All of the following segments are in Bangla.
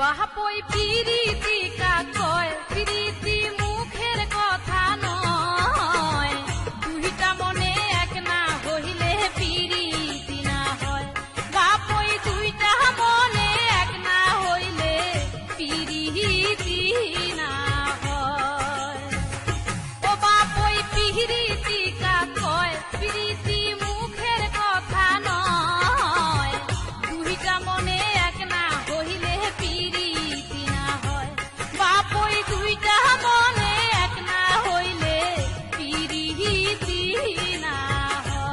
বাহাপই পিরিতি কাকয় পিরিতি মুখের কথা নয়, দুইটা মনে এক না হইলে পিরিতি না হয়। বাপই দুইটা মনে এক না হইলে পিরিতি না হয়। ও বাপই পিরিতি কাকয় পিরিতি মুখের কথা নয়, দুইটা মনে এক না হইলে পিরিতি না হয়। বাপই দুইটা মনে এক না হইলে পিরিতি না হয়।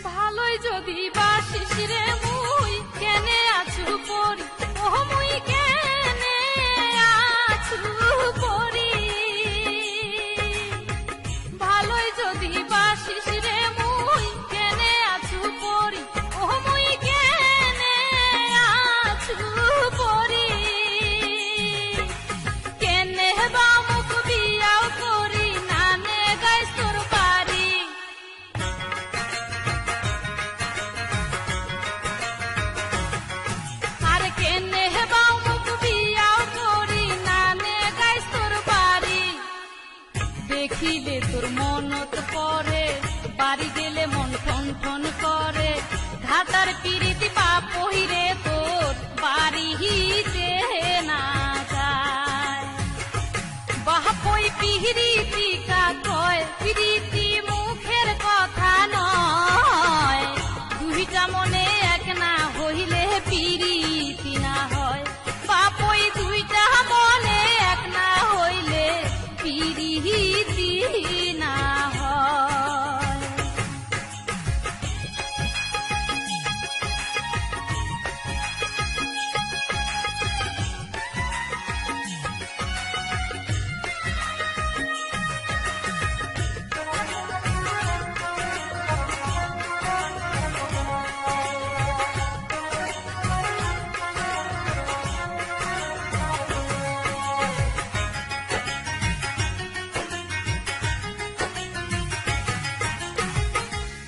ভালোই যদি বাসিস রে মুই কেনে আছু পরি, ও মুই কেনে আছু পরি। ভালোই যদি বাসিস রে মুই কেনে আছু পরি, ও মুই কেনে আছু পরি। কেনে বা মুখ বিয়াও করি নানে গাইস তোর বাড়ি। আর কেনে বাউ মুখ বিয়াও করি নানে গাইস তোর বাড়ি। দেখিলে তোর মনত পরে, বাড়ি গেলে মন ঠন ঠন করে। ঘাটার পিরিতি বাপই রে তোর বাড়িতে না যায়। বাপই পিরিতি কাকয় পিরিতি মুখের কথা নয়, দুইটা মনে এক না হইলে পিরিতি না হয়। বাপই দুইটা মনে এক না হইলে পিরিতি না হয়।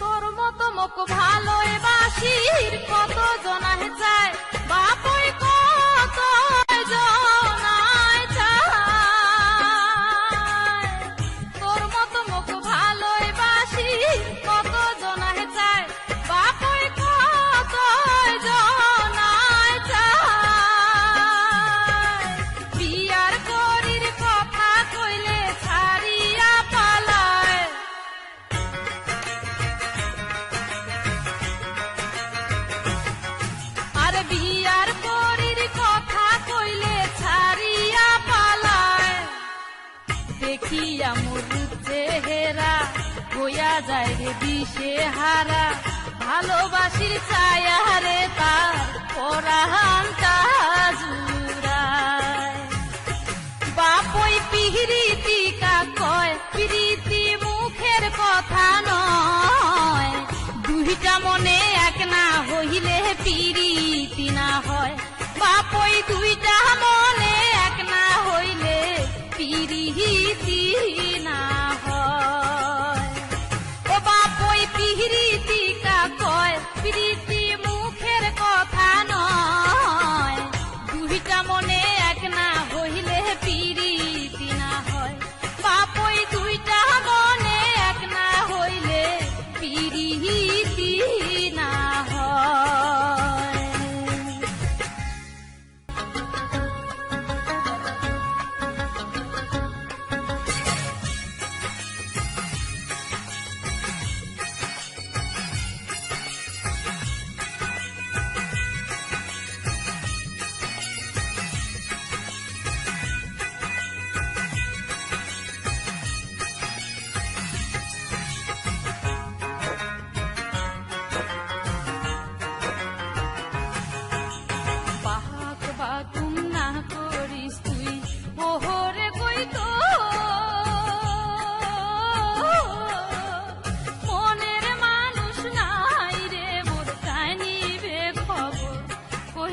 তোর মতো মোক ভালোই বাসির কত জনায় চায়, বাপই কত জনায় চায়। তোর মতো মোক ভালোই বাসির কত জনায় চায়, বাপই কত জনায় চায়। বিয়ার করির কথা কইলে ছাড়িয়া পালায়। আর বিয়ার করির কথা কইলে ছাড়িয়া পালায়। দেখিয়া মোর রূপ চেহারা হইয়া যায় রে দিশে হারা। ভালোবাসির ছায়া রে তার পরাণটা জুড়ায়। বাপই পিরিতি কাকয় পিরিতি মুখের কথা নয়, দুইটা মনে এক না হইলে পিরিতি না হয়। বাপই দুইটা মনে এক না হইলে পিরিতি না হয়। ও বাপই পিরিতি কাকয় পিরিতি মুখের কথা নয়, দুইটা মনে এক না হইলে পিরিতি না হয়। বাপই দুইটা মনে এক না হইলে পিরিতি না হয়।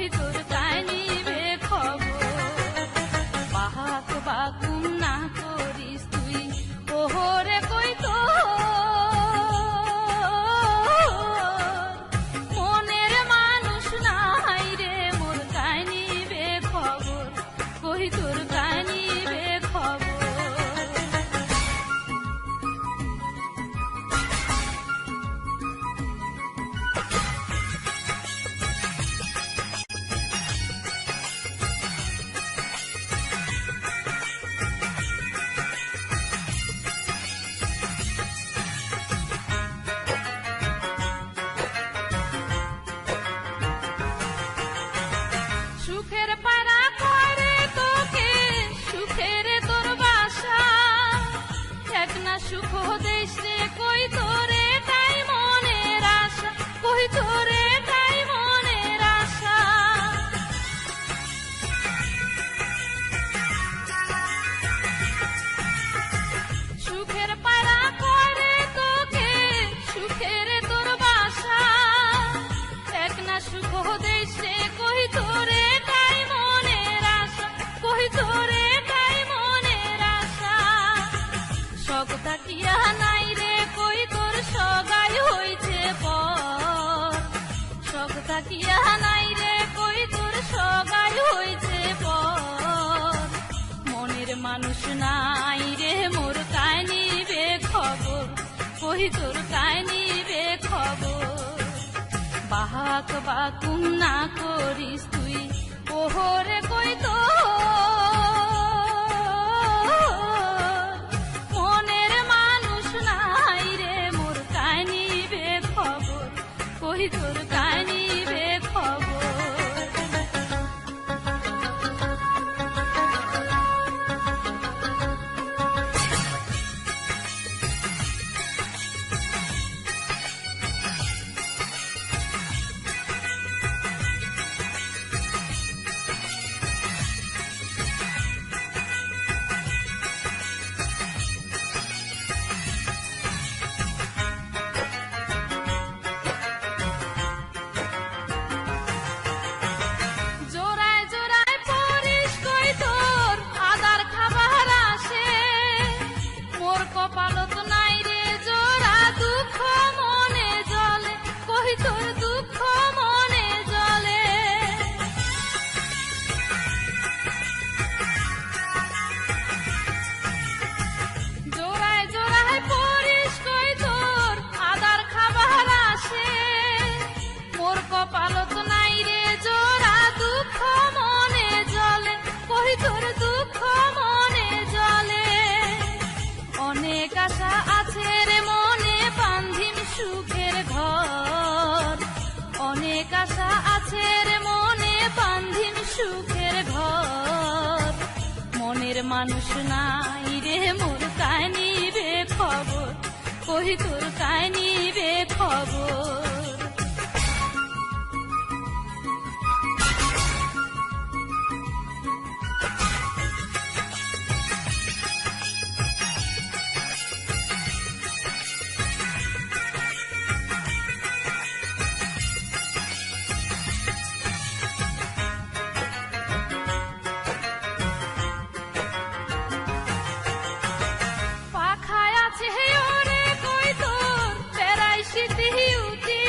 কহি তোর কাহিনী বে খবর বাহাক বাকুম না করিস তুই ওহরে কই তো মনের মানুষ নাই রে মোর কাহিনী বে খবর কহি তোর কাহিনী বে খবর সুখের পারা করে তোকে সুখের তোর বাসা এক না সুখ দেশ রে কই তোরে তাই মনের আশা কই তোরে তাই মনের আশা সুখের পারা করে তোকে সুখের তোর বাসা এক না সুখ দেশ রে কই তোরে তাই মনের আশা কই তোরে তাই মনের আশা শখ থাকিয়া নাই রে কই তোর সগাই হইছে পর শখ থাকিয়া নাই রে কই তোর সগাই হইছে পর মনের মানুষ নাই রে মোর কাহিনী বে খবর কই তোর কাহিনী বে খবর বাহাক বাকুম না করিস তুই ওহরে কই তো মনের মানুষ নাই রে মোর কাহিনী বে খবর কই তোর কাহিনী বে খবর জোড়ায় জোড়ায় পরিস কই তোর আদার খাবার আসে মোর কপালত নাই রে জোড়া দুঃখ মনে জলে কই তোর দুঃখ মনে জলে জোড়ায় জোড়ায় পরিস কই তোর আদার খাবার আসে মোর কপালত নাই রে জোড়া দুঃখ মনে জলে কই তোর দুঃখ মনে জলে অনেক আশা আছে রে মনে বান্ধিম সুখের ঘর অনেক আশা আছে রে মনে বান্ধিম সুখের ঘর মনের মানুষ নাই রে মোর কাহিনী বে খবর কই তোর কাহিনী বে খবর পাখায় আছে ওরে কই তোর বেড়াই শীতি উতি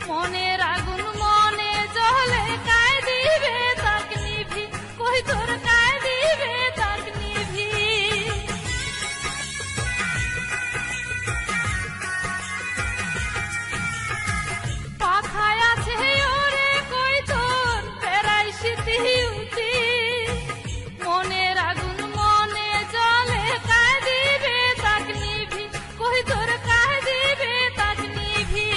মনের আগুন মনে জ্বলে কায় দিবে তাক নিভি কই তোর কায় দিবে তাক নিভি পাখায় আছে ওরে কই তোর বেড়াই শীতি উতি মনের আগুন মনে জ্বলে কায় দিবে তাক নিভি কই তোর কায় দিবে তাক নিভি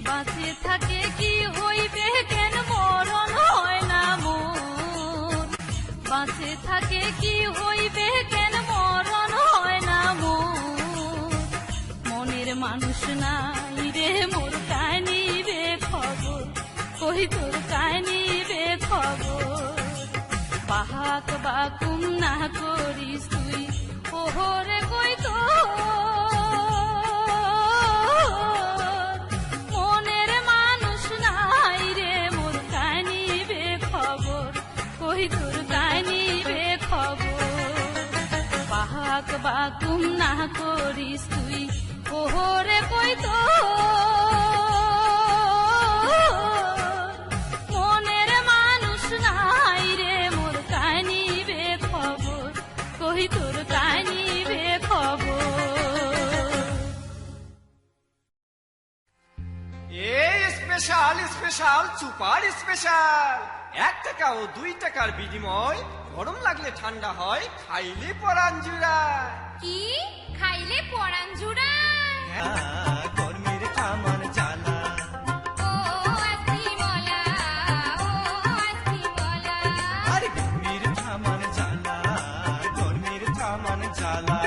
বাঁচে থাকে কি হইবে কেন মরণ হয় না মোর বাঁচে থাকে কি হইবে কেন মরণ হয় না মোর মনের মানুষ নাই রে মোর কাহিনী বে খবর কই তোর কাহিনী বে খবর বাহাক বাকুম না করিস তুই ওহরে কই তো মনের মানুষ নাই রে মোর না করিস তুই ওহরে কই তো মনের মানুষ নাই রে মোর কানিবে খবর কই তোর কানিবে খবর এই স্পেশাল স্পেশাল সুপার স্পেশাল 1 টাকা ও 2 টাকার বিনিময় গরম লাগলে ঠান্ডা হয় খাইলে পরান জুড়ায় কি খাইলে পরান জুড়ায় গরমের থামান জ্বালা ও আছি মলা ও আছি মলা আরে গরমের থামান জ্বালা গরমের থামান জ্বালা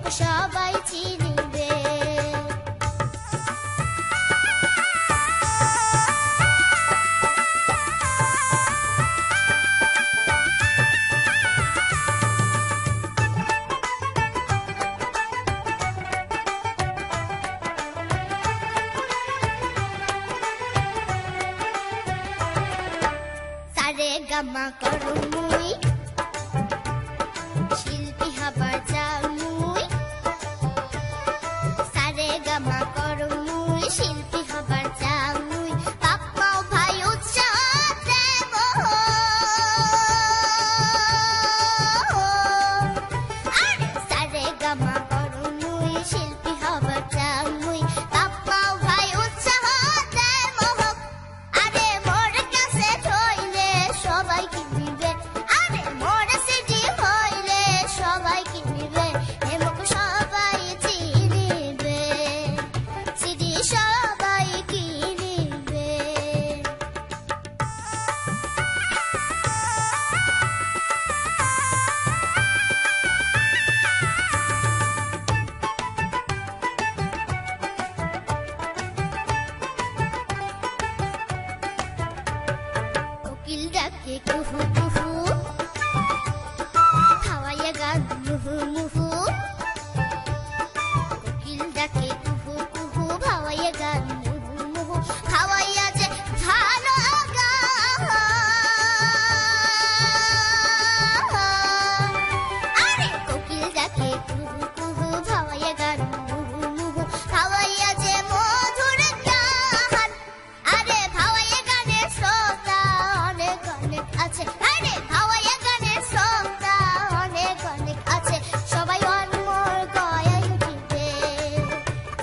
মুখ সবাই চিনিবে। সারে গামা করু মুই শিল্পী হবার চাও মুই। সারে গামা করু মুই শিল্পী হবার চাও মুই। বাপ মাও ভাই উৎসাহ দেব। আরে সারে গামা করু মুই শিল্পী হবার চাও মুই। বাপ মাও ভাই উৎসাহ দেব। আরে মোর কাছে হইলে সবাই কিনিবে। আরে মোর সিডি হইলে সবাই কিনিবে। হেমক সবাই চিনিবে। সিডি সবাই কিনিবে। কোকিল ডাকে কুহু কুহু, খাওয়াইয়া গান মুহু মুহু। কোকিল ডাকে কুহু কুহু, ভাওয়াইয়া গান মুহু মুহু। খাওয়াইয়া যে ভালো গান। আরে কোকিল ডাকে কুহু কুহু, ভাওয়াইয়া গান মুহু মুহু। খাওয়াইয়া যে মধুর গান। আরে ভাওয়াইয়া গানের শ্রোতা অনেক অনেক আছে। আরে ভাওয়াইয়া গানের শ্রোতা অনেক অনেক আছে। সবাই ওয়ান মোর গয়ায় উঠিবে।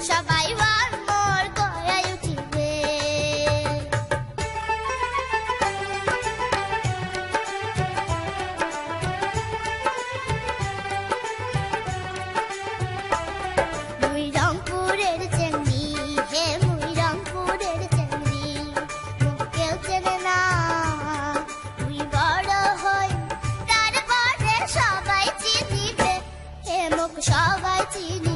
সবাই ওয়ান মোর গয়ায় উঠিবে। মুই রংপুরের চেঙ্গি, হে মুই রংপুরের চেঙ্গি। মুখ কেউ চেনে না, মুই বড় হই তারপরে সবাই চিনিবে। হে মুখ সবাই চিনিবে।